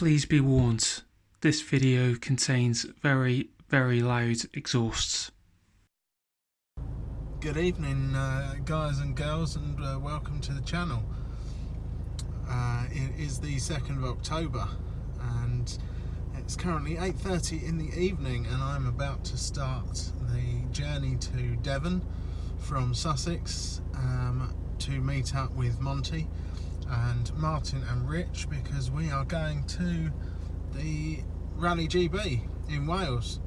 Please be warned, this video contains very, very loud exhausts. Good evening guys and girls, and welcome to the channel. It is the 2nd of October and it's currently 8:30 in the evening, and I'm about to start the journey to Devon from Sussex to meet up with Monty and Martin and Rich, because we are going to the Rally GB in Wales.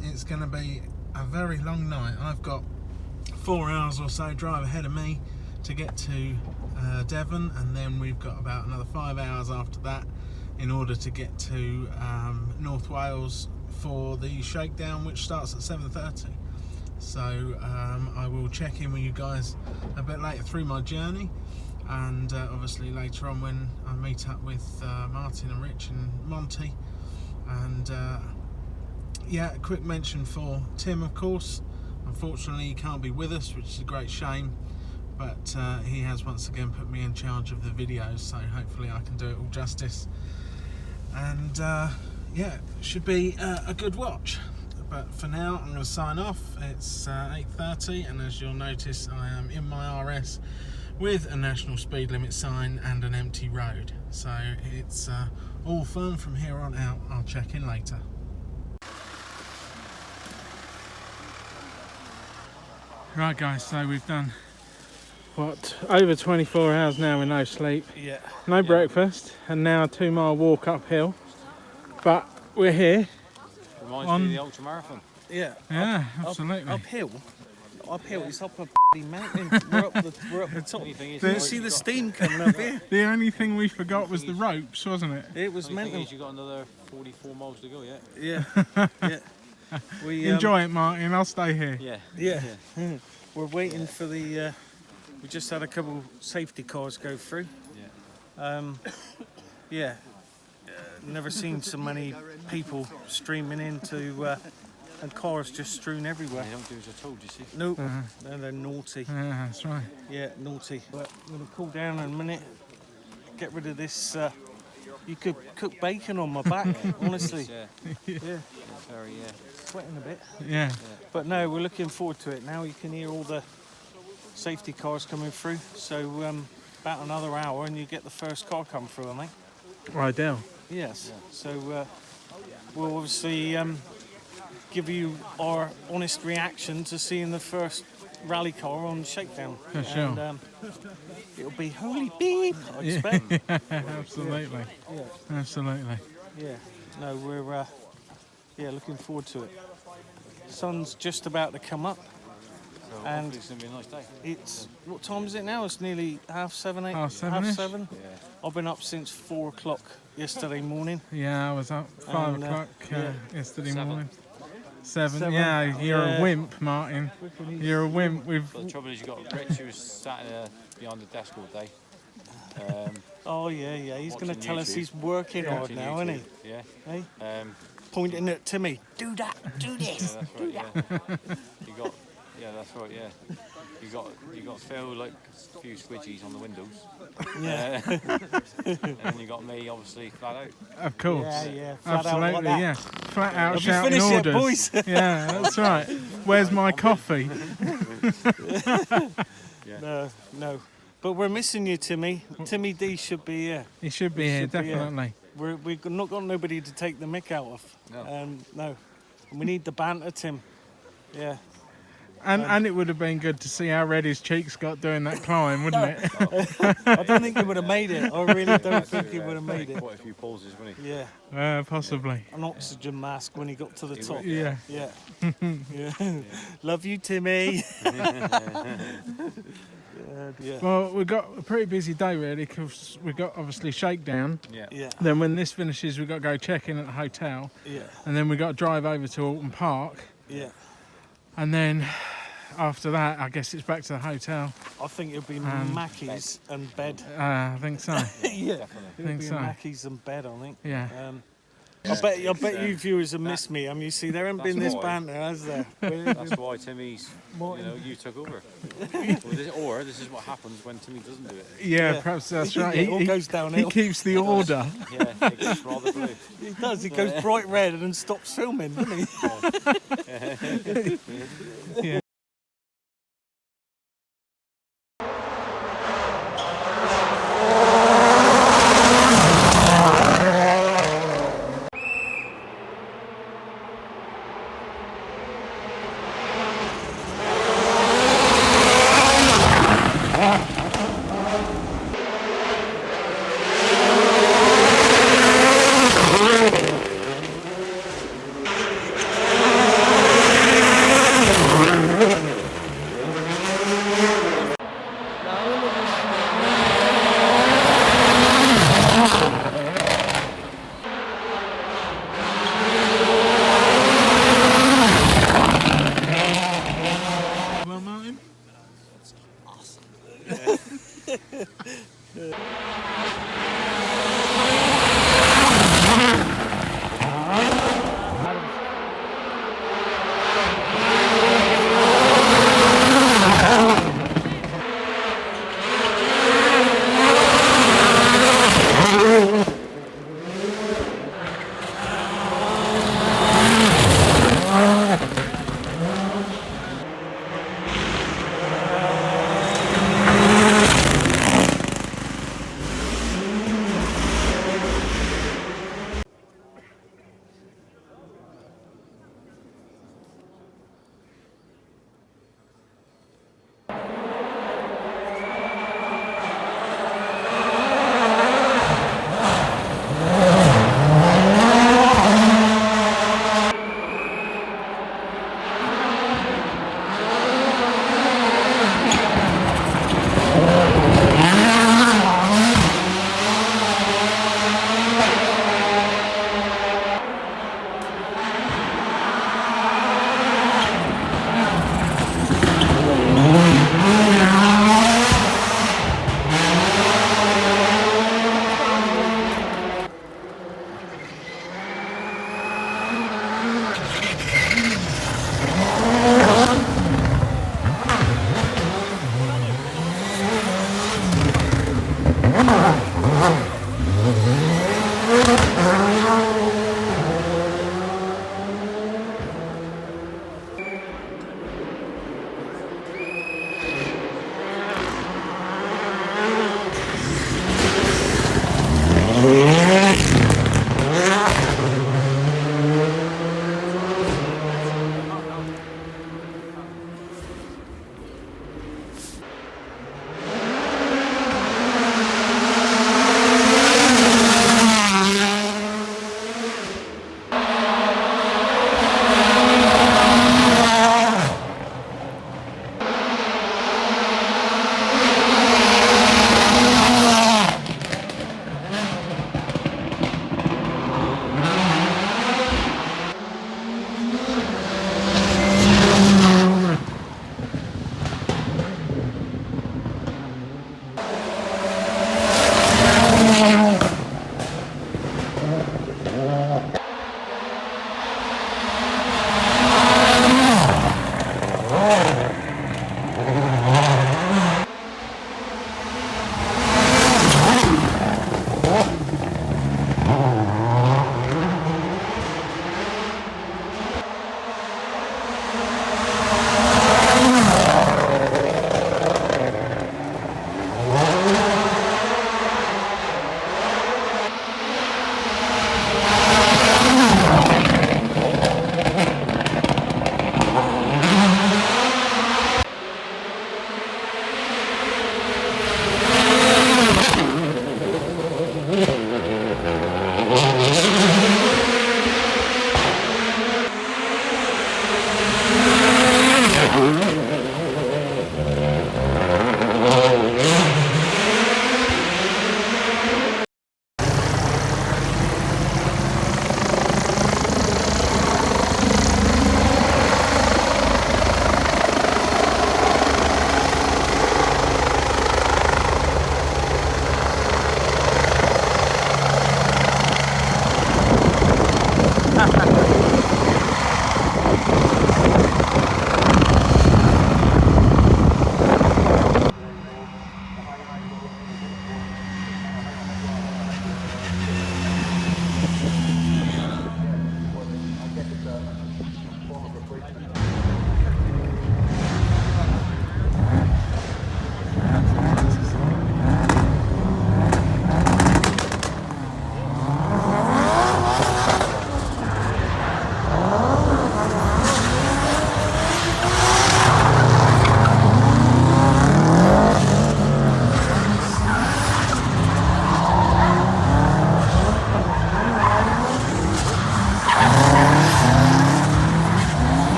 It's going to be a very long night. I've got 4 hours or so drive ahead of me to get to Devon, and then we've got about another 5 hours after that in order to get to North Wales for the shakedown, which starts at 7:30. So I will check in with you guys a bit later through my journey, and obviously later on when I meet up with Martin and Rich and Monty. And yeah, a quick mention for Tim, of course. Unfortunately he can't be with us, which is a great shame, but he has once again put me in charge of the videos, so hopefully I can do it all justice. And yeah, it should be a good watch. But for now I'm going to sign off. It's 8:30, and as you'll notice I am in my RS with a national speed limit sign and an empty road, so it's all fun from here on out. I'll check in later. Right guys, so we've done what, over 24 hours now with no sleep, no breakfast, and now a 2-mile walk uphill, but we're here. Reminds me of the ultra marathon. Yeah, absolutely. Uphill, it's up a mountain. We're up the top. You see the steam coming up here? The only thing we forgot was the ropes, wasn't it? It was mental. You got another 44 miles to go, Yeah. We enjoy it, Martin. I'll stay here. Yeah. We're waiting for the. We just had a couple safety cars go through. Never seen so many people streaming into, and cars just strewn everywhere. They don't do as I told you, see. Nope. No, they're naughty. Yeah, that's right. Yeah, naughty. But I'm gonna cool down in a minute. Get rid of this. You could cook bacon on my back, honestly. Yeah. Very, Sweating a bit. Yeah. But no, we're looking forward to it. Now you can hear all the safety cars coming through. So about another hour and you get the first car come through, I think. Right down. Yes. So we'll obviously give you our honest reaction to seeing the first rally car on shakedown. For sure. And it'll be holy beep, I expect. Absolutely. Yeah. Absolutely. Yeah. No, we're looking forward to it. Sun's just about to come up. So and it's going to be a nice day. It's, what time is it now? It's nearly 7:30, 8. Half seven-ish. 7. Yeah. I've been up since 4 o'clock yesterday morning. Yeah, I was up 5 o'clock yesterday morning. 7. 7. Yeah, you're a wimp, Martin. You're a wimp. But the trouble is, you got Rich, who was sat behind the desk all day. Oh yeah. He's going to tell us he's working hard now, isn't he? Yeah. Hey? Pointing at Timmy. Do that. Do this. Yeah, that's right. You got. Yeah, that's right. Yeah. You got Phil, like a few squidgies on the windows. Yeah. And then you got me, obviously, flat out. Of course. Yeah. Flat Absolutely, out like that. yeah. Flat out Have you shouting finished orders. yet, boys? Yeah, that's right. Where's my coffee? No. But we're missing you, Timmy. Timmy D should be here. He should be here, definitely. We've not got nobody to take the mick out of. No. We need the banter, Tim. Yeah. And it would have been good to see how red his cheeks got doing that climb, wouldn't it? I don't think he would have made it. I really don't think he would have made it. Quite a few pauses, wouldn't he? Yeah. Possibly. An oxygen mask when he got to the top. Yeah. Love you, Timmy. Well, we've got a pretty busy day, really, because we've got, obviously, shakedown. Yeah. Then when this finishes, we've got to go check in at the hotel. Yeah. And then we've got to drive over to Alton Park. Yeah. And then after that, I guess it's back to the hotel. I think it'll be Mackey's and bed. I think so. Yeah. I think so. Mackey's and bed, I think. Yeah. I bet you viewers have missed me. I mean, you see, there hasn't been this why. banter, has there? That's why Timmy's, you took over. Or this is what happens when Timmy doesn't do it. Yeah, perhaps that's right. It all goes He downhill. keeps the order. Yeah, it gets rather blue. He does. He goes bright red and then stops filming, doesn't he?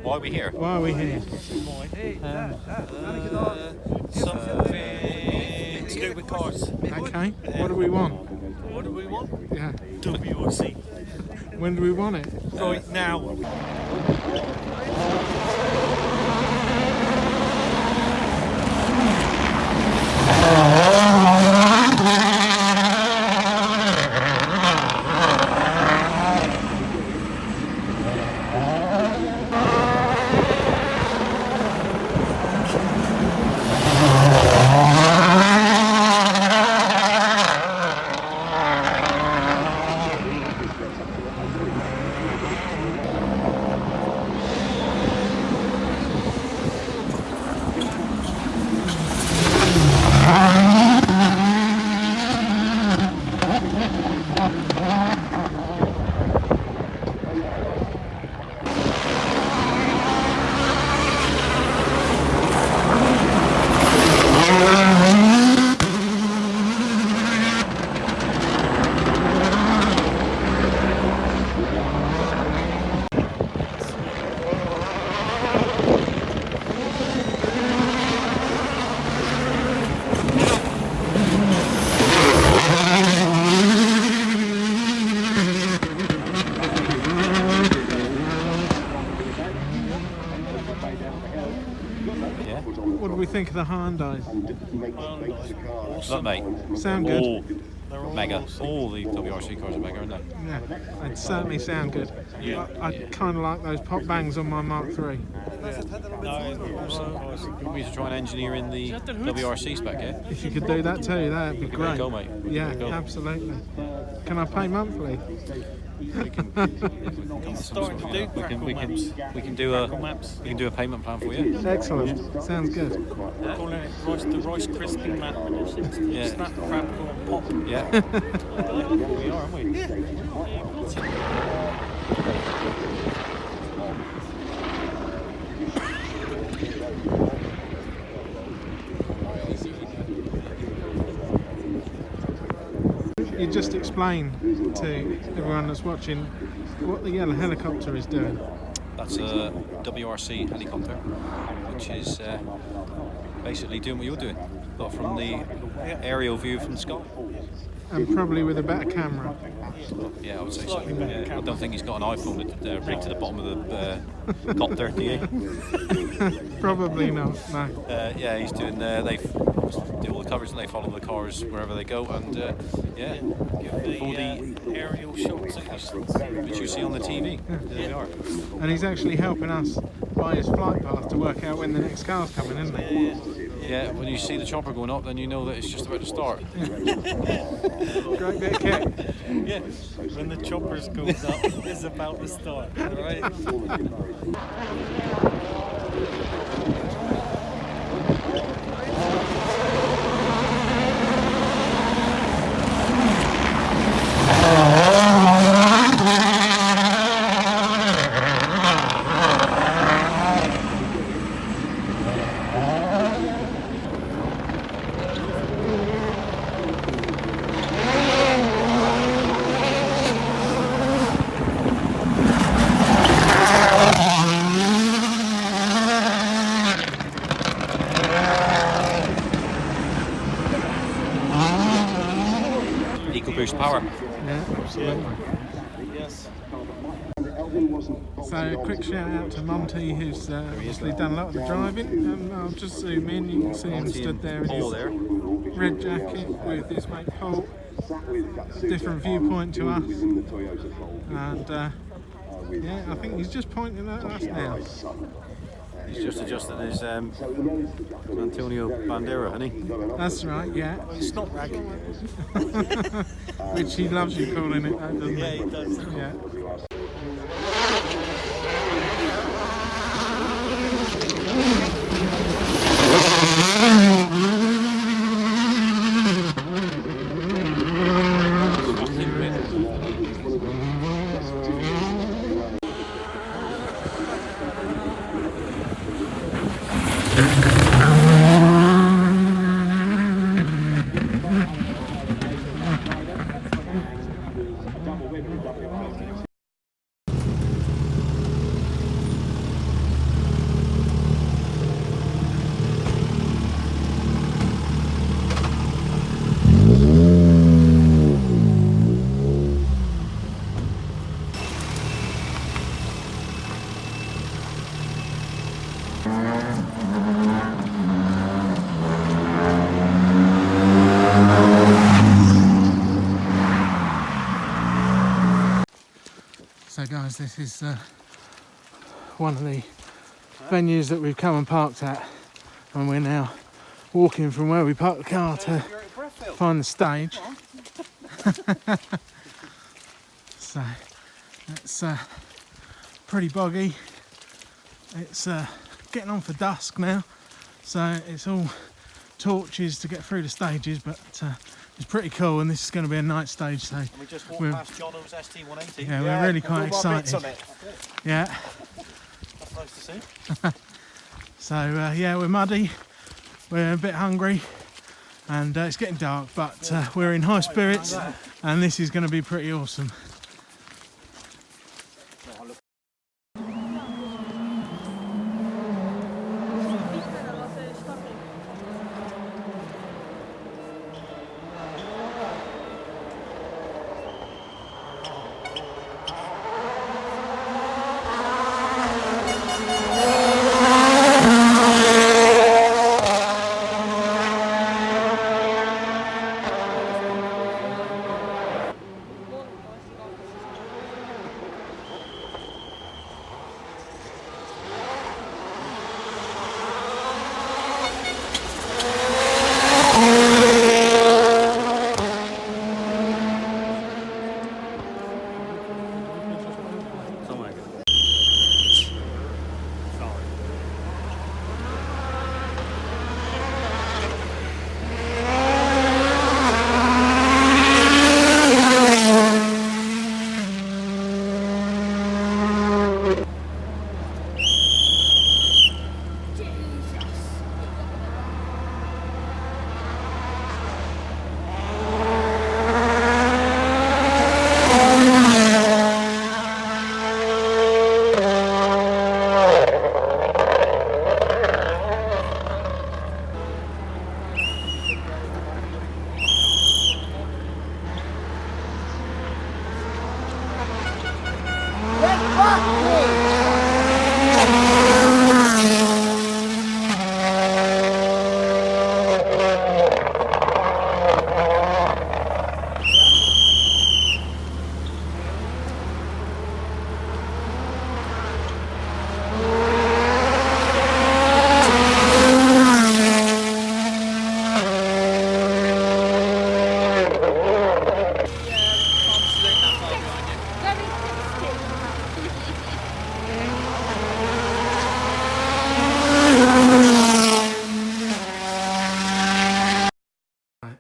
Why are we here? Why are we here? Something to do with cars. Okay. What do we want? What do we want? Yeah. WRC. When do we want it? Right now. What do we think of the Hyundais? Look, mate. Sound good? All mega. All the WRC cars are mega, aren't they? Yeah, they certainly sound good. I kind of like those pop bangs on my Mark III. We should try and engineer in the WRC spec, yeah? If you could do that too, that'd be Give it a great. go, mate. Yeah, Give it a go. absolutely. Can I pay monthly? We can Starting to do crackle maps. we can do a Maps. we can do a payment plan for you. Excellent. Sounds good. Calling it the Rice Krispie map. Yeah. Snap, crackle, and pop. Yeah. We are, aren't we? You just explain to everyone that's watching what the yellow helicopter is doing. That's a WRC helicopter, which is basically doing what you're doing, but from the aerial view from the sky. And probably with a better camera. Yeah, I would say so. Yeah, I don't think he's got an iPhone rigged to the bottom of the copter, do you? Probably not, no. Yeah, he's doing. They do all the coverage and they follow the cars wherever they go, and yeah, The all the aerial shots. which you see on the TV. There they are. And he's actually helping us by his flight path to work out when the next car's coming, isn't he? Yeah, when you see the chopper going up, then you know that it's just about to start. Great bit of kit. Yeah, when the choppers goes up, it's about to start. Right? boost power. Yeah, absolutely. Yes. So a quick shout out to Monty, who's obviously done a lot of the driving, and I'll just zoom in. You can see him stood there in his red jacket with his mate Paul. Different viewpoint to us, and yeah, I think he's just pointing at us now. He's just adjusted his Antonio Bandera, hasn't he? That's right, yeah. It's not ragging. Which he loves you calling it, that, doesn't Yeah, he? he does. Yeah. So guys, this is one of the venues that we've come and parked at, and we're now walking from where we parked the car to find the stage. So it's pretty boggy. It's getting on for dusk now, so it's all torches to get through the stages, but it's pretty cool, and this is going to be a night stage, so And we just walked past Jono's ST180. yeah, we're really quite excited. Yeah. That's nice to see. So yeah, we're muddy, we're a bit hungry, and it's getting dark, but we're in high spirits, and this is going to be pretty awesome.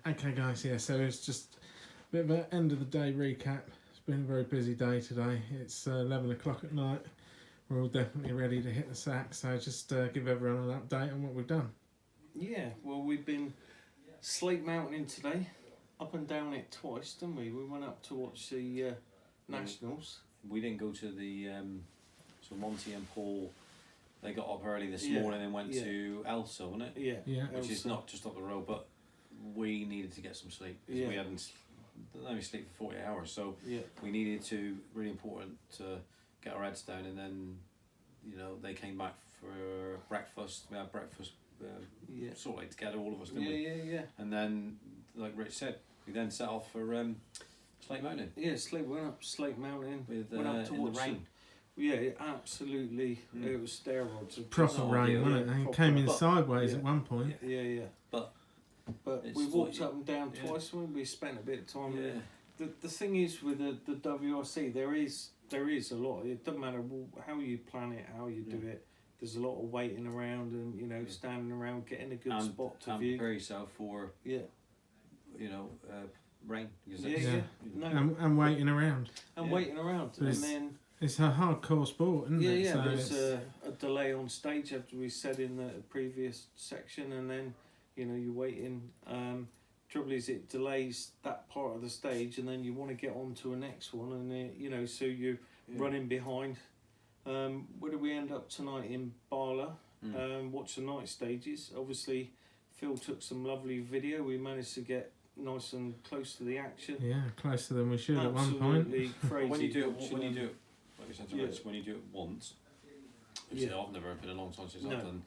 Okay guys, yeah, so it's just a bit of an end of the day recap. It's been a very busy day today. It's 11 o'clock at night. We're all definitely ready to hit the sack, so just give everyone an update on what we've done. Yeah, well, we've been Slate Mountain today, up and down it twice, didn't we? We went up to watch the Nationals. We didn't go to the so Monty and Paul. They got up early this Yeah, morning and went yeah. to Elsa, wasn't it? Yeah. Yeah. Which is not just up the road, but we needed to get some sleep because Yeah. we hadn't only sleep for 48 hours, so Yeah. we needed to, really important to get our heads down, and then, you know, they came back for breakfast. We had breakfast Yeah. sort of like together, all of us, didn't Yeah, we? yeah, yeah. And then, like Rich said, we then set off for Slate Mountain Yeah, went up Slate Mountain. with went up to in the watch rain. Yeah, absolutely. It was steroids. Proper not rain, ideal, wasn't it? yeah, And it proper. came in But- sideways yeah. at one point. Yeah, yeah. But it's we walked like- up and down yeah. twice when we spent a bit of time. Yeah. The thing is with the WRC, there is a lot. It doesn't matter how you plan it, how you do it. There's a lot of waiting around and, you know, standing around, getting a good and, spot to and view. prepare yourself for, Yeah, you know, rain. Because yeah, it's- yeah. No, And waiting around. and yeah. waiting around, But and it's- then It's a hardcore sport, isn't yeah, it? yeah. So There's it's- a delay on stage, as we said in the previous section, and then, you know, you're waiting. Trouble is, it delays that part of the stage, and then you want to get on to a next one, and you know, so you're Yeah. running behind. Where did we end up tonight? In Barla. Mm. Watch the night stages. Obviously, Phil took some lovely video. We managed to get nice and close to the action. yeah, closer than we should at one point. Absolutely crazy. When you do it, watching them. like we said to Yeah. Rich, when you do it once, which Yeah. I've never been a long time since No. I've done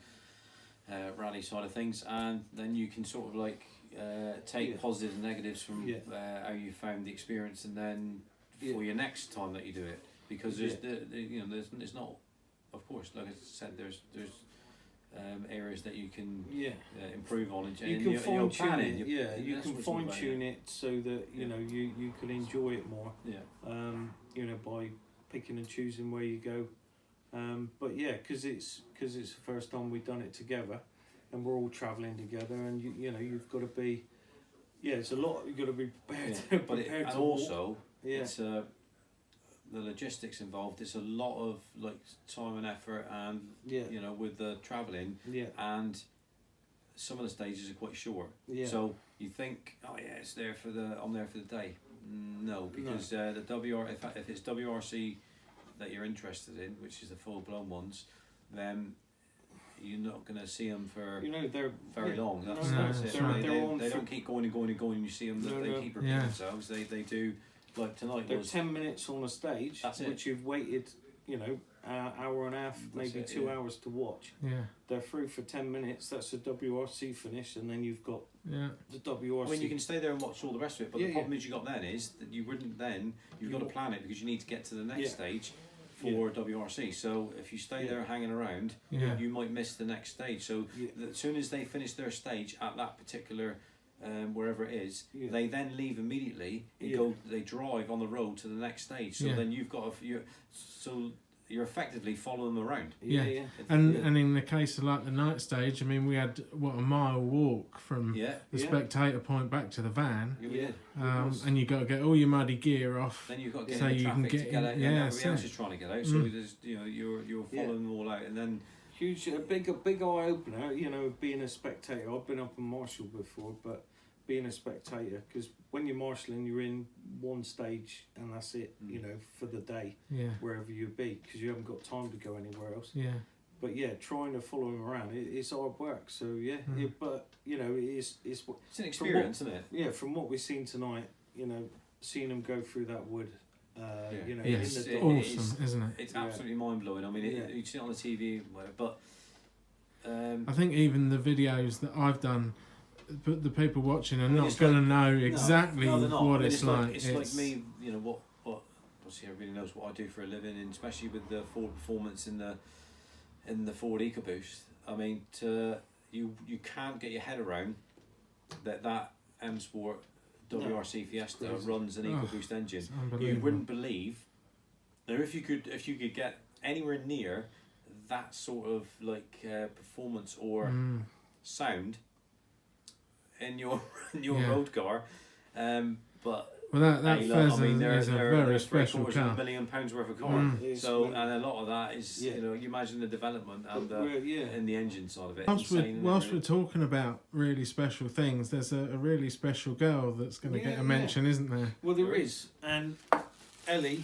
rally side of things, and then you can sort of like take Yeah. positives and negatives from Yeah. how you found the experience, and then for Yeah. your next time that you do it, because there's Yeah. you know there's not, of course, like I said, there's areas that you can Yeah. improve on, and You and can you're fine tune planning, it. you're- Yeah, you that's can what it's all fine about, tune it so that you Yeah. know you can enjoy it more. Yeah. You know, by picking and choosing where you go. But yeah, because it's the first time we've done it together, and we're all travelling together, and you know you've got to be. Yeah, it's a lot. You've got to be prepared. Yeah. But prepared and to walk. also Yeah. it's the logistics involved. It's a lot of like time and effort, and Yeah. you know, with the travelling, Yeah. and some of the stages are quite short. Yeah. So you think, oh yeah, I'm there for the day. No, because the if it's WRC that you're interested in, which is the full blown ones, then you're not going to see them for You know they're very yeah. long. That's, No, that's it. that's right. They, They're on they for- don't keep going and going and going. And you see them. No, they no. keep repeating Yeah. themselves. They do. Like tonight They're was 10 minutes on a stage, That's it. which you've waited, you know, an hour and a half, That's maybe it, 2 yeah. hours to watch. Yeah, They're through for 10 minutes. That's a WRC finish, and then you've got yeah. the WRC. I mean, you can stay there and watch all the rest of it, but Yeah, the problem is you got then is that you wouldn't then, you've got to plan it because you need to get to the next Yeah. stage for WRC. So if you stay Yeah. there hanging around, Yeah. you might miss the next stage. So Yeah. as soon as they finish their stage at that particular, wherever it is, Yeah. they then leave immediately. Yeah. They drive on the road to the next stage. So Yeah. then you've got you're effectively following them around. Yeah, Yeah. yeah. And Yeah. and in the case of like the night stage, I mean, we had a mile walk from Yeah, the Yeah. spectator point back to the van, you Yeah. did. and you got to get all your muddy gear off. Then you've got to get So in the you can traffic get to get in- out, and yeah, everybody that's else it. is trying to get out. So Mm. there's, you know, you're Yeah. following them all out, and then Huge, a big eye opener. You know, being a spectator. I've been up in Marshall before, but being a spectator, because when you're marshalling, you're in one stage, and that's it. You know, for the day, Yeah, wherever you be, because you haven't got time to go anywhere else. yeah, But yeah, trying to follow him around, it's hard work. So yeah, Mm. but you know, it's it's an experience, isn't it? yeah. From what we've seen tonight, you know, seeing him go through that wood, you know, yes, in the it- dark. awesome, isn't it? It's Yeah. absolutely mind blowing. I mean, Yeah. you see it on the TV, whatever, but I think even the videos that I've done, but the people watching are mean, not it's going to like- know exactly no, they're not. what I mean, it's like. It's like me, you know, what obviously everybody knows what I do for a living, and especially with the Ford performance in the Ford EcoBoost. I mean, you can't get your head around that M Sport WRC Fiesta Crazy. runs an Oh, EcoBoost engine. It's You unbelievable. wouldn't believe. Now, if you could get anywhere near that sort of like performance or Mm, sound in your Yeah. road car, but well, that hey, look, I mean, Pheasant they're, is a they're, very they're special £750 car. million worth of car. Mm. It's So, when- and a lot of that is, Yeah. you know, you imagine the development and yeah, in the engine side of it. Whilst Insane, isn't it, we're really? talking about really special things, there's a really special girl that's going to Yeah, get a mention, isn't there? well, there is. And Ellie,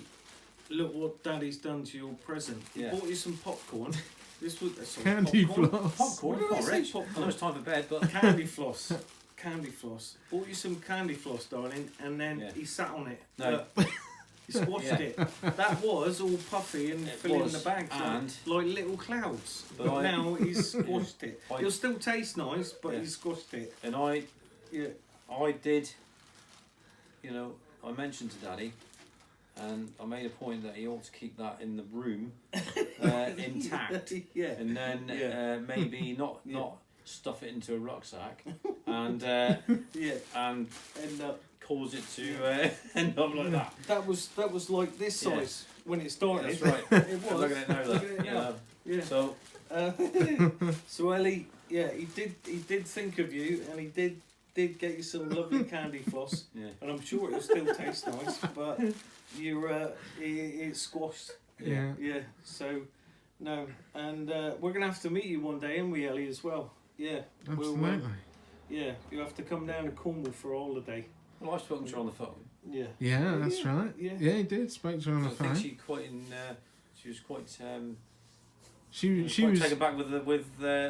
look what Daddy's done to your present. He Yeah. bought you some popcorn. This was Candy popcorn. floss. Popcorn, What did I come on, say, Rich. popcorn? I know it's time for bed, but Candy floss. candy floss. Bought you some candy floss, darling, and then Yeah. he sat on it. No. He squashed Yeah. it. That was all puffy and It filling was, the bags and- like little clouds. But But now he's squashed it. I- It'll still taste nice, but Yeah. he's squashed it. And Yeah. I did, you know, I mentioned to Daddy, and I made a point that he ought to keep that in the room intact, Yeah. and then Yeah. maybe not Yeah. not stuff it into a rucksack, and Yeah. and And cause it to end up like that. that was like this Yeah. size when it started. That's right. It was. Look at it now. Look That, at it you now. know. Yeah. So So Ellie, yeah, he did think of you, and he did get you some lovely candy floss, yeah. and I'm sure it'll still taste nice, but it's squashed. Yeah. Yeah. So no, and we're gonna have to meet you one day, and we, Ellie, as well. Yeah. Absolutely. Yeah, you have to come down to Cornwall for a holiday. Well, I've spoken to her on the phone. Yeah. Yeah, that's Yeah, right. yeah. Yeah, he did. Spoke to her on the I think phone. she quite in. She was quite. She quite was. taken back with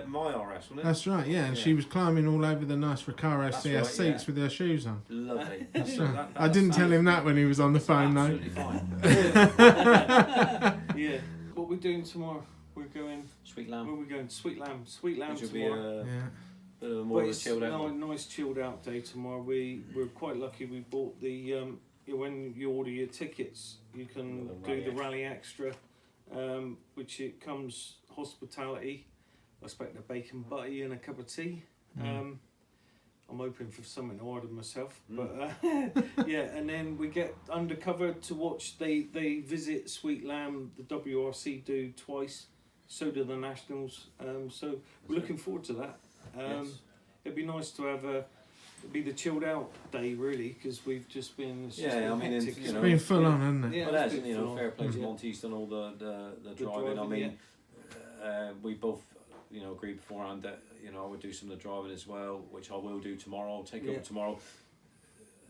my RS, wasn't it? That's right. Yeah, and Yeah. she was climbing all over the nice Recaro That's CS right, seats yeah. with her shoes on. Lovely. That's So right. I didn't tell him that when he was on the phone, though. Absolutely fine. Yeah. What are we doing tomorrow? We're going. Sweet Where are lamb. we going? Sweet lamb. Sweet lamb Which will be tomorrow. a Yeah. bit of a more But of a it's chilled out a one. nice chilled out day tomorrow. We're quite lucky. We bought the when you order your tickets, you can Yeah, the do the Rally Rally Extra, which it comes hospitality. I expect a bacon butty and a cup of tea. Mm. I'm hoping for something to order myself, Mm. but yeah. And then we get undercover to watch. They visit Sweet Lamb. The WRC do twice. So do the Nationals. So we're looking forward to that. Yes. It'd be nice to have it'd be the chilled out day really, because we've just been. It's just Yeah, been I mean, hectic. you It's know, been full on, hasn't it? Yeah, Well, it's that's, been you know, full on. fair play to Mhm. Monty's done all the driving. I driving, mean, we both, you know, agreed beforehand that, you know, I would do some of the driving as well, which I will do tomorrow. I'll take Yeah. over tomorrow.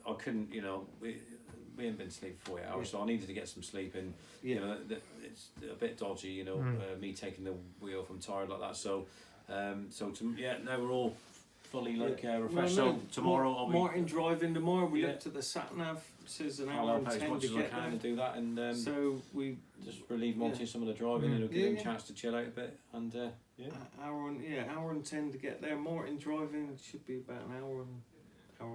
I couldn't, you know, we haven't been asleep for 48 hours, Yeah. so I needed to get some sleep. And Yeah. you know, it's a bit dodgy, you know, me taking the wheel if I'm tired like that. So, now we're all fully like refreshed. Well, So tomorrow I'll be. Martin driving tomorrow. We Yeah. looked at the sat nav. It says an I'll hour help and out as 10 much to as I get can there. and do that, and So we just relieve Monty yeah. of some of the driving, Yeah. and give Yeah, him yeah. a chance to chill out a bit. And yeah, hour and 10 to get there. Martin driving should be about an hour and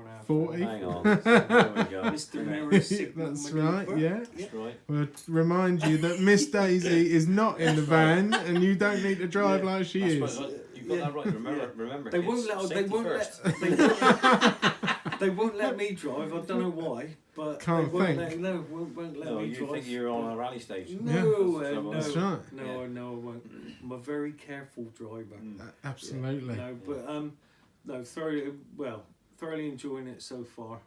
a half. 40. hang on, there we go. Mr. Mirror signal That's manoeuvre. right. Yeah. That's right. We'll remind you that Miss Daisy is not in the van, and you don't need to drive like she That's is. right, you've got Yeah. that right. Remember. They won't kids, let. They safety won't first. let. They won't, they won't let me drive. I don't know why, but Can't they won't think. let. No, won't let No, me you drive. think you're on a rally stage? No, Yeah. no, That's right. no, Yeah. no, I won't. I'm a very careful driver. Absolutely. No, but no, thoroughly enjoying it so far.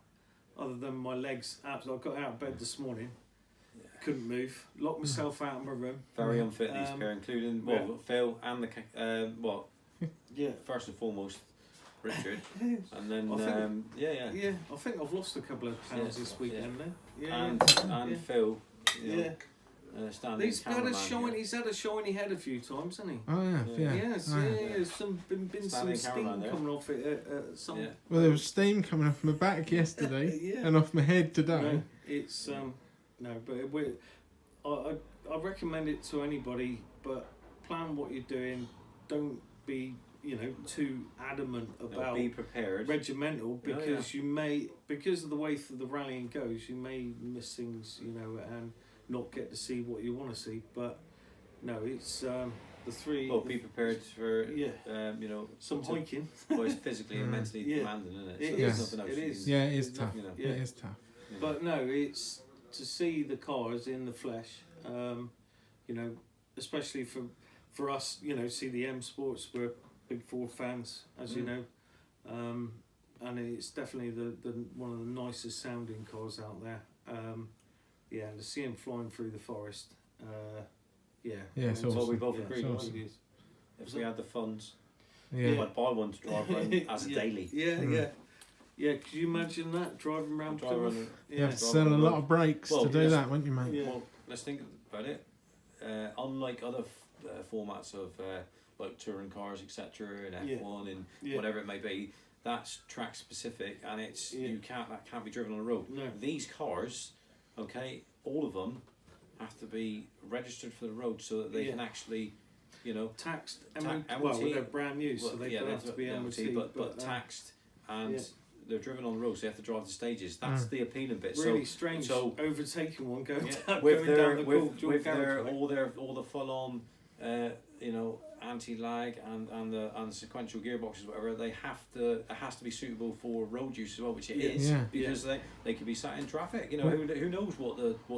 Other than my legs, I got out of bed this morning, couldn't move, locked myself out of my room. Very unfit these pair, including Phil and the Yeah, first and foremost Richard, and then I think- yeah, I think I've lost a couple of pounds Yeah, this weekend. Then, and yeah. Phil, you know, yeah. standing He's had cameraman a shiny. here. He's had a shiny head a few times, hasn't he? Oh yeah, Yeah. yeah. Yes, Oh, yeah, yeah. yeah. Been some Standing steam cameraman there. coming off it at some. Yeah. Well, there was steam coming off my back yesterday Yeah. and off my head today. No, it's no, but I recommend it to anybody. But plan what you're doing. Don't be too adamant about Be prepared. regimental, Yeah, because you may, because of the way the rallying goes, you may miss things, and not get to see what you want to see. But no, it's the three. Well, be prepared for some to- hiking. well, it's physically and mentally Yeah. demanding, isn't it? It So is, there's nothing else it you is. can- Yeah, it is There's tough. You know, Yeah. It is tough. you know. But no, it's to see the cars in the flesh. Especially for us, see the M Sports. We're big Ford fans, as you know, and it's definitely the one of the nicest sounding cars out there. And to see him flying through the forest, Yeah, it's That's what we awesome. both Yeah, agreed it's on. awesome. If we had the funds, Yeah. I'd buy one to drive around as a Yeah. daily. Yeah, Mm. yeah. Could you imagine that driving around Drive Plymouth? around You Yeah. have to sell a lot of brakes Well, to do yes. that, won't you, mate? Yeah. Well, let's think about it. Unlike other formats of like touring cars, etc., and Yeah. F1 and Yeah. whatever it may be, that's track specific, and it's Yeah. that can't be driven on the road. No. These cars, okay, all of them have to be registered for the road so that they can actually, you know, taxed, MOT, well, they're brand new, so they don't have to be MOT, but taxed and. Yeah. They're driven on the road, so they have to drive the stages. That's the appealing bit. Really strange. So overtaking one going down, with going down the all the full on, you know, anti-lag and the sequential gearboxes, whatever. It has to be suitable for road use as well, which it is, because they could be sat in traffic. You know, who knows what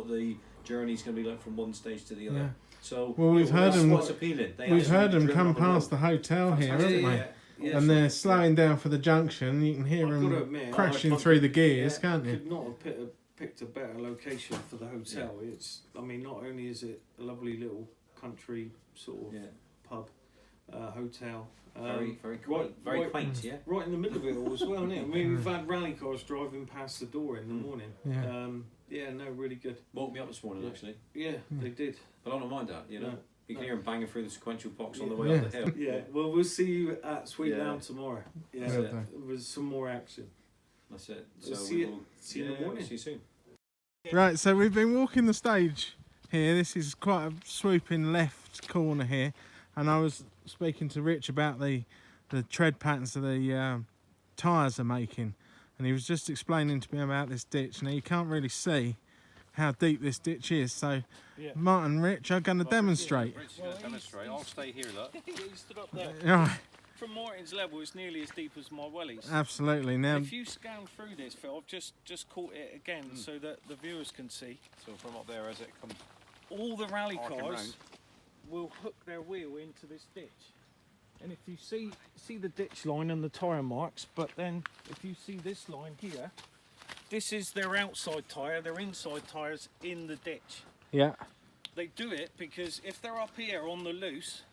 the journey's going to be like from one stage to the other. Yeah. So we've heard them. What's appealing? We've heard them come past the hotel here, haven't we? Yeah, and they're slowing down for the junction. You can hear them crashing through the gears, can't you? Could not have picked a better location for the hotel. Yeah. It's, I mean, not only is it a lovely little country sort of pub, hotel. Very quaint, yeah. Right in the middle of it all as well, isn't it? I mean, we've had rally cars driving past the door in the morning. Yeah. No, really good. Woke me up this morning, actually. Yeah, they did. But I don't mind that, you know. No. You can hear them banging through the sequential box on the way up the hill. Yeah, well, we'll see you at Sweet Down tomorrow. Yeah, with some more action. That's it. So see you in the morning. See you soon. Right, so we've been walking the stage here. This is quite a swooping left corner here, and I was speaking to Rich about the tread patterns that the tyres are making, and he was just explaining to me about this ditch. Now you can't really see how deep this ditch is, so Martin, Rich are going to demonstrate. Rich is going to demonstrate. I'll stay here, look. He stood up there. Right. From Martin's level, it's nearly as deep as my wellies. Absolutely. Now, if you scan through this, Phil, I've just caught it again so that the viewers can see. So from up there as it comes, all the rally cars round, will hook their wheel into this ditch. And if you see the ditch line and the tyre marks, but then if you see this line here, this is their outside tyre, their inside tyres in the ditch. yeah. They do it because if they're up here on the loose,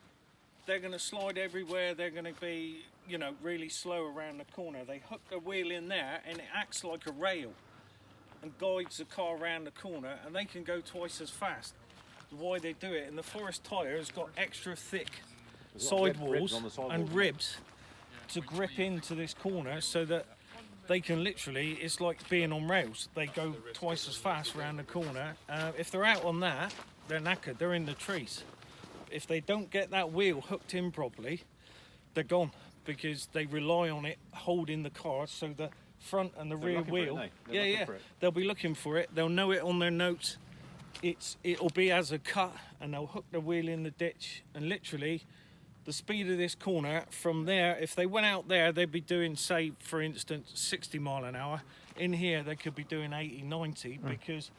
they're going to slide everywhere, they're going to be, you know, really slow around the corner. They hook the wheel in there and it acts like a rail and guides the car around the corner, and they can go twice as fast. Why they do it, and the Forest tyre has got extra thick sidewalls and ribs to grip into this corner so that they can literally, it's like being on rails. They go twice as fast around the corner. If they're out on that, they're knackered, they're in the trees. If they don't get that wheel hooked in properly, they're gone, because they rely on it holding the car, so the front and the rear wheel, they'll be looking for it. They'll know it on their notes. It'll be as a cut, and they'll hook the wheel in the ditch, and literally the speed of this corner from there, if they went out there, they'd be doing, say, for instance, 60 mile an hour. In here, they could be doing 80, 90, because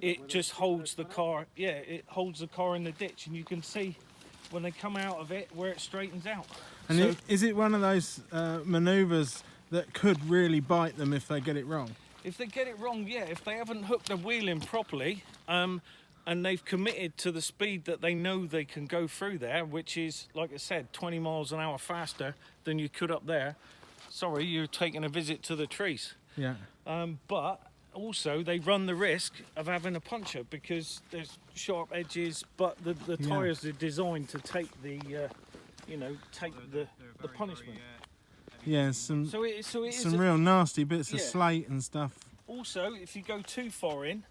it just holds the car. Yeah, it holds the car in the ditch, and you can see when they come out of it where it straightens out. And so, is it one of those manoeuvres that could really bite them if they get it wrong? If they get it wrong, yeah. If they haven't hooked the wheel in properly, and they've committed to the speed that they know they can go through there, which is, like I said, 20 miles an hour faster than you could up there. Sorry, you're taking a visit to the trees. Yeah. But also they run the risk of having a puncture because there's sharp edges, but the tyres are designed to take the, the punishment. Yeah, some some real nasty bits of slate and stuff. Also, if you go too far in,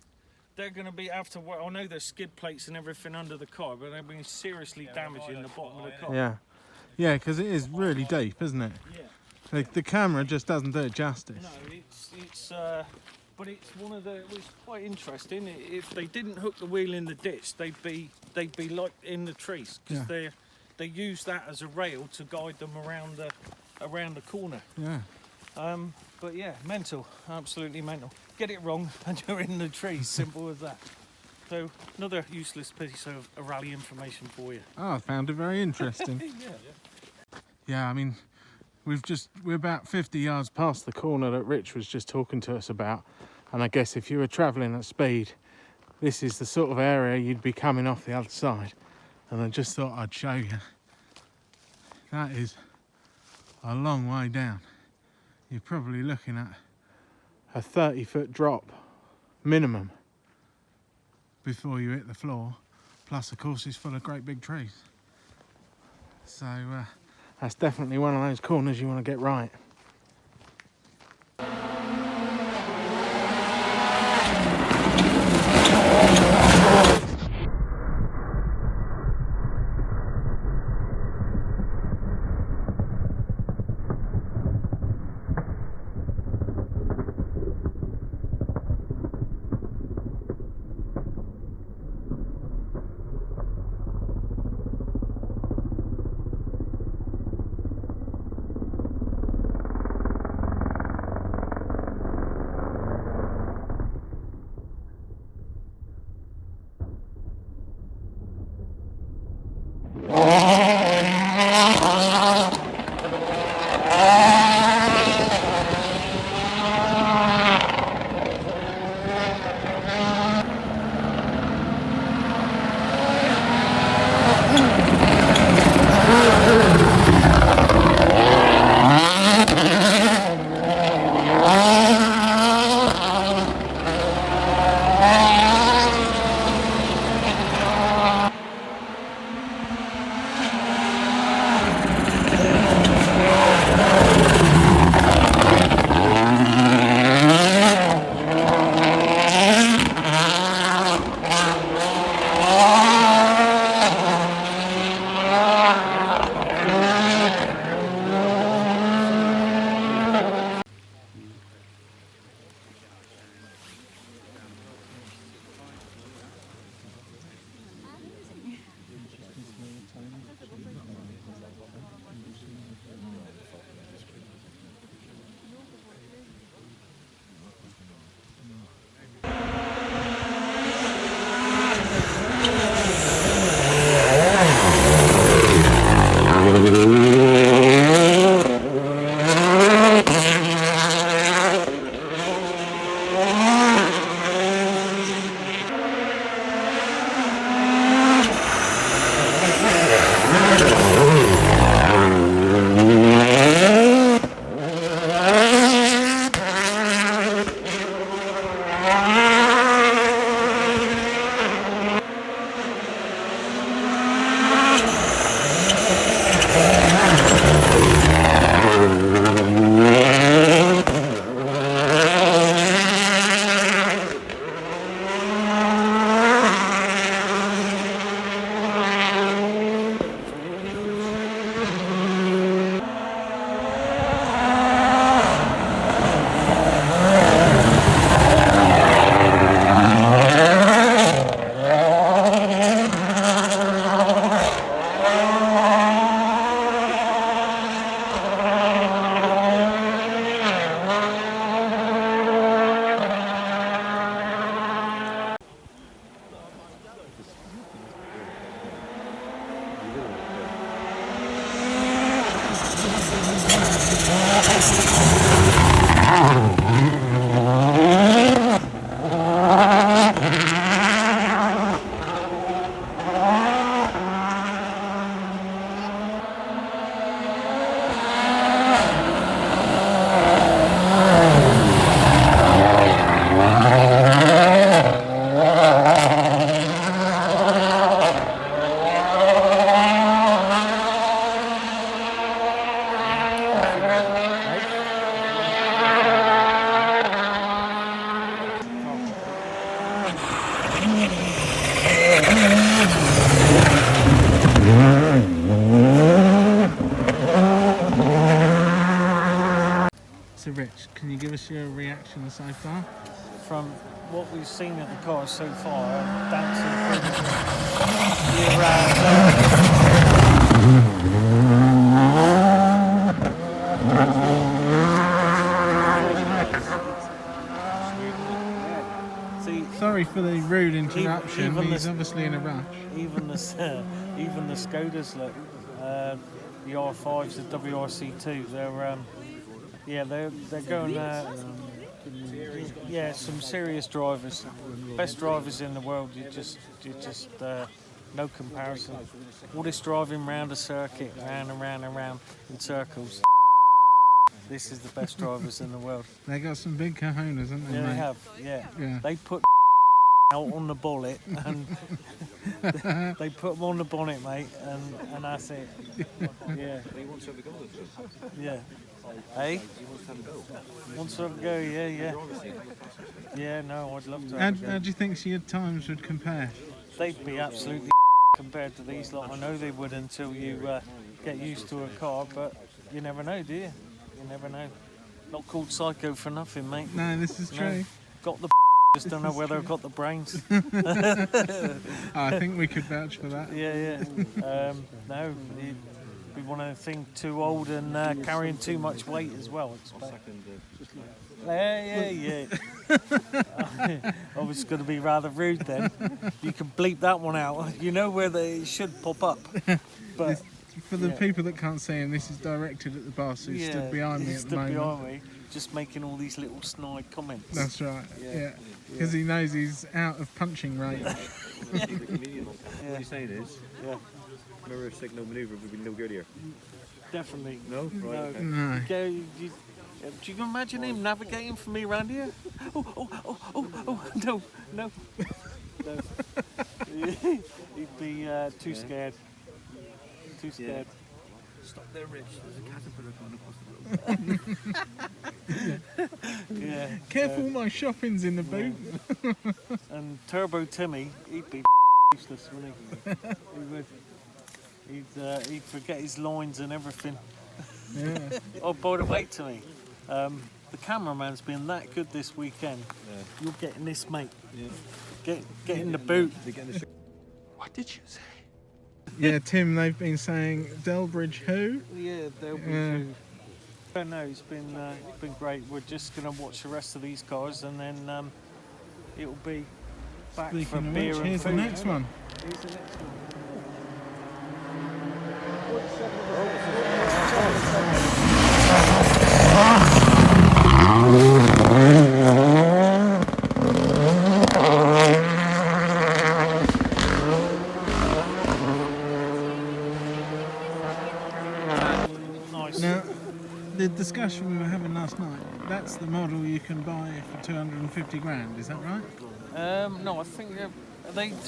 they're going to be after. I know there's skid plates and everything under the car, but they're being seriously damaging the bottom of the car. Yeah, yeah, because it is really deep, isn't it? Yeah. The camera just doesn't do it justice. No, but it's one of the. It's quite interesting. If they didn't hook the wheel in the ditch, they'd be like in the trees, because they use that as a rail to guide them around the corner. Yeah. But yeah, mental, absolutely mental. Get it wrong and you're in the trees, simple as that. So another useless piece of rally information for you. Oh, I found it very interesting. Yeah, I mean, we're about 50 yards past the corner that Rich was just talking to us about, and I guess if you were travelling at speed, this is the sort of area you'd be coming off the other side. And I just thought I'd show you. That is a long way down. You're probably looking at a 30-foot drop minimum before you hit the floor. Plus, of course, it's full of great big trees. So that's definitely one of those corners you want to get right. So Rich, can you give us your reaction so far? From what we've seen of the cars so far, dancing See, Sorry for the rude interruption, even he's the- obviously in a rush. even the Skodas look, the R5s, the WRC2s, they're going. Yeah, some serious drivers, best drivers in the world. You just no comparison. All this driving round a circuit, round and round and round in circles. This is the best drivers in the world. They got some big cojones, haven't they, Yeah, mate? they have. Yeah, Yeah. they put out on the bonnet and they put them on the bonnet, mate, and that's it. Yeah. Yeah. Hey? Wants to have a go, yeah. Yeah, no, I'd love to. How do you think your times would compare? They'd be absolutely compared to these lot. I know they would until you get used to a car, but you never know, do you? You never know. Not called psycho for nothing, mate. No, this is true. No. Got the just don't know whether I've got the brains. I think we could vouch for that. Yeah. No, you'd be one of the things too old and carrying too much weight as well. Yeah. I was going to be rather rude then. You can bleep that one out. You know where they should pop up. But For the people that can't see him, this is directed at the boss who stood behind me he at the stood moment. behind me, just making all these little snide comments. That's right, Yeah. because he knows he's out of punching range. What you're saying is, Yeah, mirror signal manoeuvre would be no good here. definitely. No? Right, okay. No. Do you imagine him navigating for me around here? Oh, no. No. He'd be too scared. Too scared. Stop there, Rich. There's a caterpillar coming across the road. Yeah. Careful, my shopping's in the boot. And Turbo Timmy, he'd be useless, wouldn't he? He would. He'd forget his lines and everything. Yeah. Oh, by the way, Timmy, the cameraman's been that good this weekend. Yeah. You're getting this, mate. Yeah. Get in the boot. They're getting the What did you say? Yeah, Tim, they've been saying Delbridge who? Yeah, there'll be Yeah. two. No, it's been great. We're just gonna watch the rest of these cars, and then it'll be back for Speaking of beer which, and here's food. the next one. Here's the next one. Now, the discussion we were having last night, that's the model you can buy for 250 grand, is that right? No, I think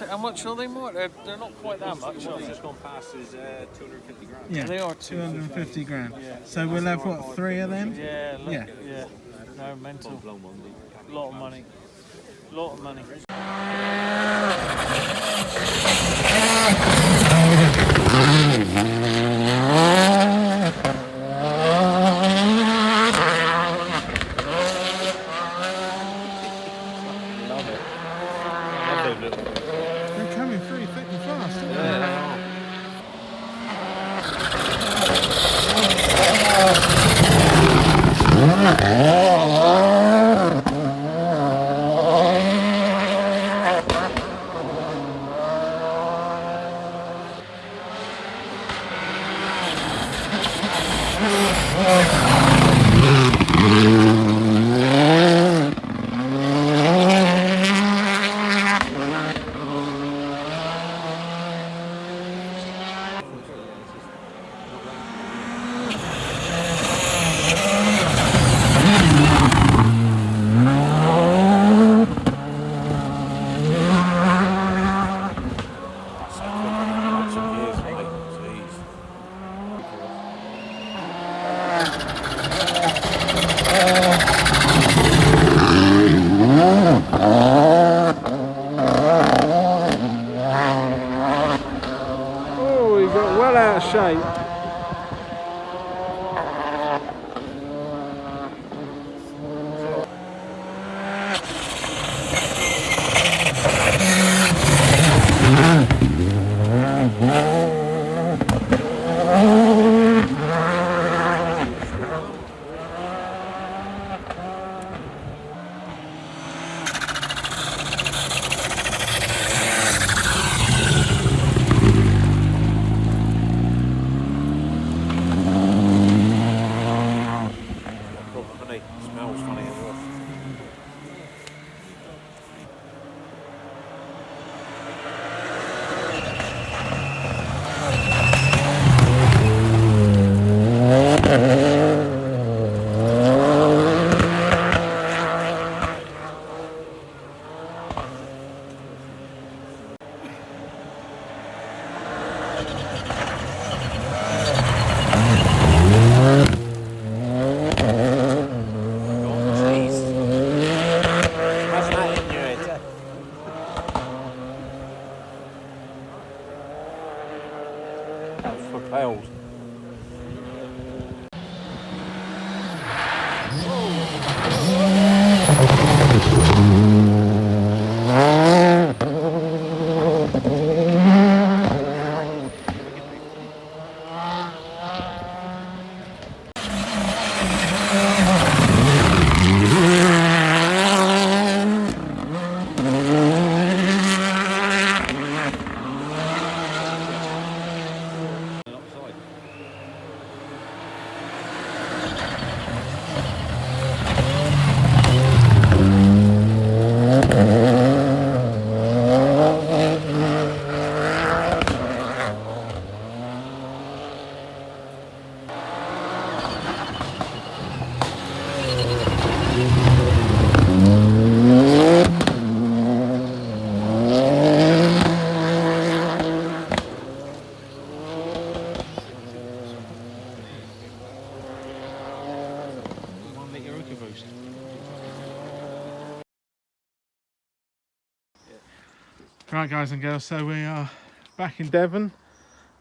how much are they more? They're not quite that much. What's just gone past is 250 grand. Yeah, They are 250 grand. Yeah. So we'll have, what, 3 of them? Yeah, Yeah. yeah. No, mental. Lot of money. Lot of money. They're coming through thick and fast, aren't they? Oh, he got well out of shape. Funny. Smells funny as well. Propelled. Right, guys and girls, so we are back in Devon,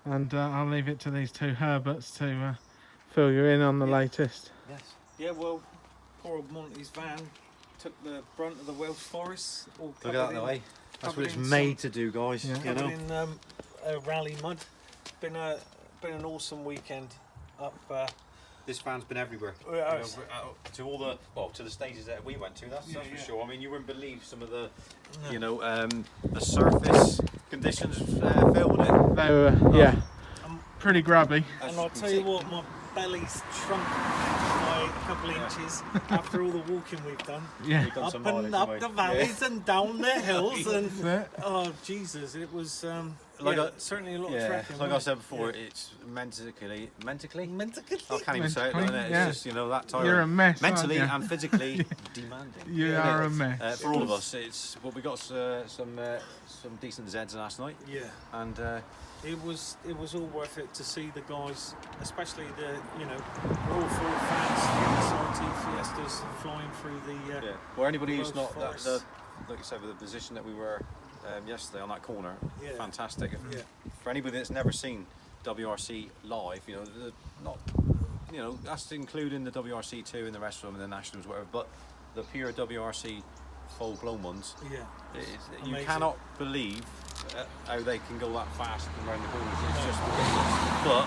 and I'll leave it to these two Herberts to fill you in on the latest. Yes. Yeah, well, poor old Monty's van took the brunt of the Welsh forest. All Look covered at that in- way. That's covered what it's in made to do, guys. Yeah. You covered know. in rally mud. Been an awesome weekend up. This van's been everywhere. Oh, yeah, it's- To all the to the stages that we went to. That's Yeah, for yeah. sure. I mean, you wouldn't believe some of the No. the surface conditions filming it. They were, yeah, Um, pretty grubby. And I'll tell you what, my belly's shrunk by a couple inches after all the walking we've done. Yeah, We've done Up some and mileage, up haven't the we? valleys and down the hills and that's it. oh Jesus, it was certainly a lot of Yeah, trekking. like I wasn't said it? before, Yeah. it's mentally. Mentally. I can't even say it. Mentally, It's yeah. just that tiring. You're a mess, Mentally aren't you? and physically demanding. You Yeah, are a it's- mess. For all of us, it's we got some decent Zeds last night, Yeah. and It was all worth it to see the guys, especially the Royal Ford fans, the SRT Fiestas flying through the. Well, anybody who's Welsh not Forest. like you said, with the position that we were yesterday on that corner, Yeah. fantastic. Yeah. For anybody that's never seen WRC live, that's including the WRC2 and the rest of them and the Nationals, whatever. But the pure WRC full-blown ones, Yeah. you Amazing. cannot believe how they can go that fast and around the corners. It's just ridiculous, but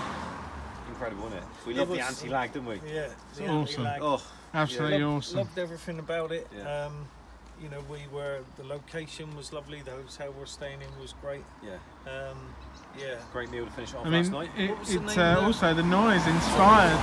incredible, isn't it? We love the was- anti-lag, didn't we? Yeah. the awesome. anti-lag. Oh, Absolutely Loved- awesome. Loved everything about it. Yeah. The location was lovely. The hotel we're staying in was great. yeah, Yeah. great meal to finish it off I last mean, night. What was the it's name of that? also the noise inspired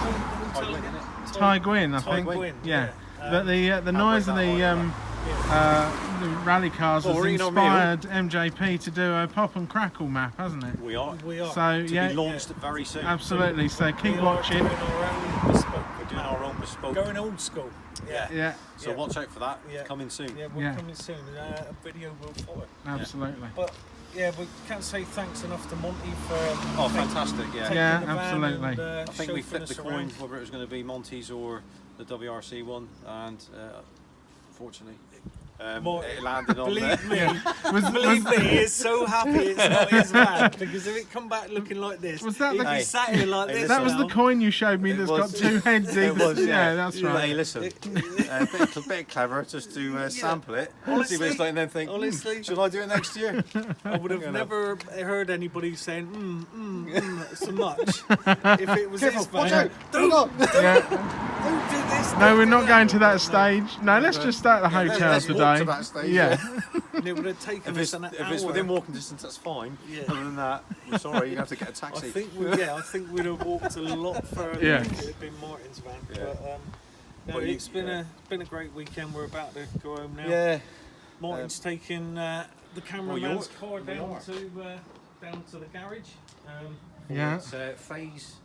Quite good, isn't it? Ty Gwyn, I Ty think. Gwyn, Yeah. yeah. But the noise of break that the rally cars Well, has we're eating our meal. inspired MJP to do a pop and crackle map, hasn't it? We are We are. So to yeah, be launched very soon. absolutely. So We keep are watching. Doing our own bespoke. We're doing our own bespoke. Going old school. Yeah. Yeah, So Yeah. watch out for that. Yeah. Coming soon. Yeah, we're Yeah. coming soon. A video will follow. absolutely. But yeah, we can't say thanks enough to Monty for. Oh, fantastic! Yeah. taking Yeah, the van absolutely. And, I think we chauffeuring flipped the us coin around. whether it was going to be Monty's or the WRC one, and fortunately, More- it landed on Believe me, Was, believe was, me, he is so happy it's not his van, because if it come back looking like this, Was that he'd the- be Hey, sat here like hey, this. that was now. the coin you showed me It that's was. got two heads. It was, yeah, that's Hey, right. listen, a bit clever just to sample it, see what it's Honestly- like, and then think, honestly- should I do it next year? I would have You know. never heard anybody saying so much if it was his van. Watch out! Yeah. Don't do this. No, don't we're do not that. going to that stage. No, let's just stay at the hotel let's walk today. to that stage, Yeah. And it would have taken If us it's, an hour. if it's within walking distance, that's fine. Yeah. Other than that, I'm sorry, you have to get a I taxi. think we'd have walked a lot further Yeah. if it had been Martin's van. Yeah. But, no, But it's been a great weekend. We're about to go home now. Yeah. Martin's taking the cameraman's yours- car we down are. to the garage. Yeah. It's phase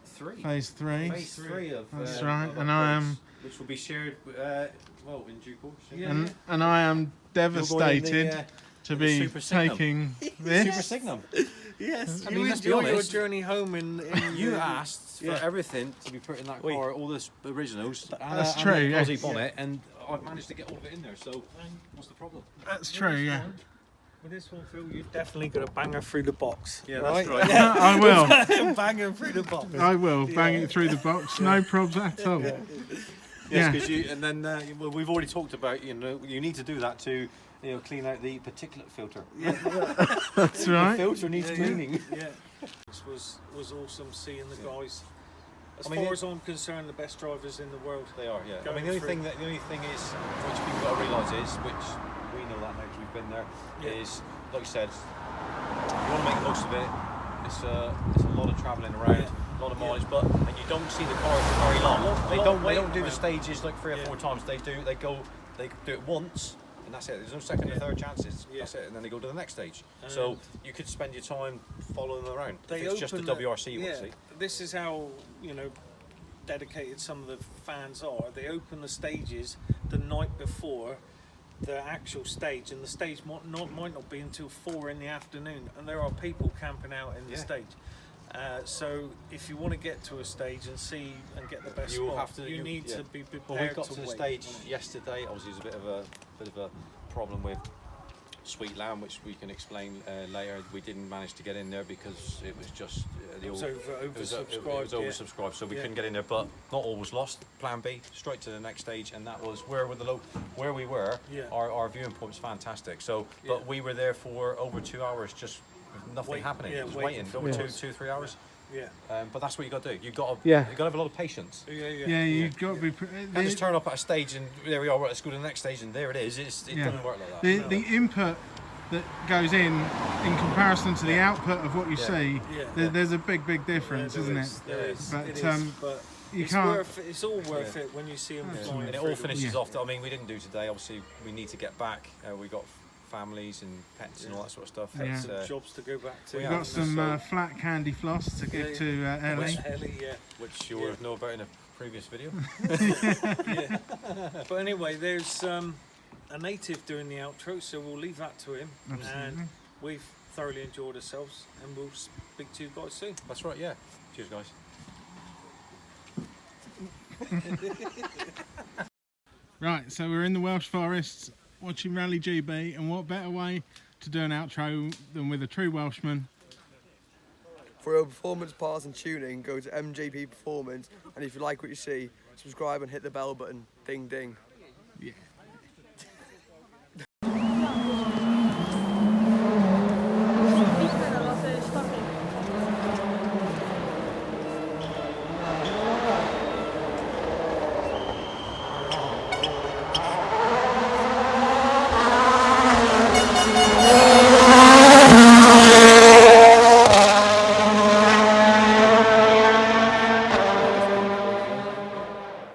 3. Phase 3. Phase 3 of. That's of right, upgrades, and I am- which will be shared, in due course. Yeah. And I am devastated You're going in to the be Super Signum. taking Super this. Signum. Yes, I you mean, let's be enjoy your honest. journey home in You asked Yeah. for everything to be put in that Wait. car, all the originals. That's and true, the yeah. Aussie bonnet, and I've managed to get all of it in there. So, what's the problem? That's true, yeah. With this one, Phil, you've definitely got to bang her through the box. Yeah, that's right. I will. Bang her through the box. I will. Bang it through the box. No probs at all. Yes, Yeah. because you, and then well, we've already talked about, you need to do that to, clean out the particulate filter. That's The right. filter needs cleaning. Yeah. This was awesome seeing the guys. As I mean, far as I'm concerned, the best drivers in the world. They are, yeah. I Going mean, the only through. thing is, which people got to realise is, which we know that now because we've been there, Yeah. is like you said, you want to make the most of it. It's a lot of travelling around, Yeah. a lot of Yeah. mileage, and you don't see the cars for very long. A lot They of don't waiting do the around. stages like 3 or Yeah. 4 times. They do it once. And that's it. There's no second or third chances. Yeah. That's it. And then they go to the next stage. So And you could spend your time following them around. They If it's just the open WRC you want to see. This is how dedicated some of the fans are. They open the stages the night before the actual stage, and the stage might not be until 4 in the afternoon, and there are people camping out in the Yeah. stage. So if you want to get to a stage and see and get the best You'll spot, have to- you you- need yeah. to be prepared Well, we got to the wait. stage yesterday. Obviously, there's a bit of a problem with Sweet Lamb, which we can explain later. We didn't manage to get in there because it was just It was oversubscribed. It was oversubscribed, so we Yeah. couldn't get in there. But not all was lost. Plan B, straight to the next stage, and that was where we were. Yeah. Our viewing point was fantastic. So, but Yeah. we were there for over 2 hours, just with nothing Wait, happening. yeah, It was waiting. waiting over Yeah. 2-3 hours. Yeah. But that's what you got to do. You got to have a lot of patience. Yeah. Yeah, you've got to be. Can't just turn up at a stage and there we are. Right, let's go to the next stage and there it is. It Yeah. doesn't work like that. The input that goes in comparison to the output of what you Yeah. see, Yeah. there's a big difference, Yeah, isn't there it? is, there is, But, it is, you it's can't- worth it. It's all worth it when you see them flying. And it through all the- finishes Yeah. off. I mean, we didn't do today. Obviously, we need to get back. We got families and pets and all that sort of stuff. Yeah. It's, Jobs to go back to. we We've have. got some So- flat candy floss to give to Ellie. Ellie, yeah. which you would have known about in a previous video. Yeah. But anyway, there's a native doing the outro, so we'll leave that to him. Absolutely. And we've thoroughly enjoyed ourselves, and we'll speak to you guys soon. That's right, yeah. Cheers, guys. Right, so we're in the Welsh Forest watching Rally GB, and what better way to do an outro than with a true Welshman? For your performance parts and tuning, go to MJP Performance, and if you like what you see, subscribe and hit the bell button. Ding ding. Yeah. Yeah.